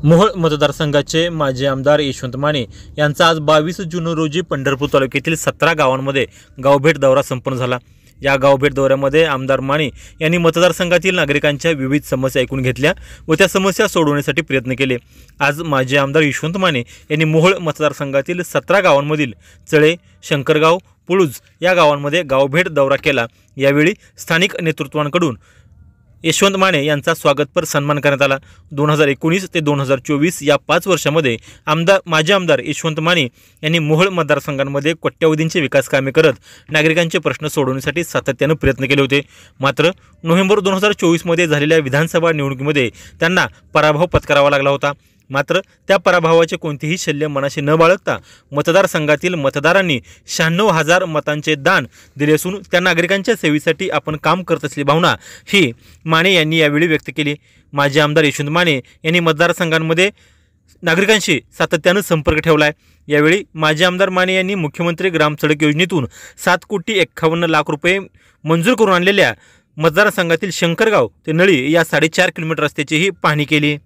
मोहोळ मतदारसंघाचे माजी आमदार यशवंत माने यांचा आज 22 जून रोजी पंढरपूर तालुक्यातील 17 गावांमध्ये गावभेट दौरा संपन्न झाला। या गावभेट दौऱ्यामध्ये आमदार माने यांनी मतदारसंघातील नागरिकांच्या विविध समस्या ऐकून घेतल्या व त्या समस्या सोडवण्यासाठी प्रयत्न केले। आज माजी आमदार यशवंत माने यांनी मोहोळ मतदारसंघातील 17 गावांमधील चळे, शंकरगाव, पुळूज या गावांमध्ये गावभेट दौरा केला। यावेळी स्थानिक नेतृत्वांकडून यशवंत माने यांचा स्वागतपर सन्मान करण्यात आला। 2019 ते 2024 या 5 वर्षांमध्ये माजी आमदार यशवंत माने यांनी मोहोळ मतदारसंघांमध्ये कोट्यवधींचे विकास कामे करत नागरिकांचे प्रश्न सोडवण्यासाठी सातत्याने प्रयत्न केले होते। मात्र नोव्हेंबर 2024 मध्ये झालेल्या विधानसभा निवडणुकीमध्ये त्यांना पराभव पत्करावा लागला होता। मात्र त्या पराभवाचे कोणतेही शल्य मनाशी न बाळगता मतदारसंघातील मतदारांनी 96,000 मतांचे दान दिले असून त्या नागरिकांच्या सेवेसाठी आपण काम करत असल्याची भावना ही माने यांनी यावेळी व्यक्त केली। माजी आमदार यशवंत माने यांनी मतदारसंघांमध्ये नागरिकांशी सातत्याने संपर्क ठेवला आहे। यावेळी माजी आमदार माने यांनी मुख्यमंत्री ग्राम सडक योजनेतून 7,51,00,00,000 रुपये मंजूर करून आणलेल्या मतदारसंघातील शंकरगाव ते नळी या 4.5 किलोमीटर रस्त्याचीही पाहणी केली।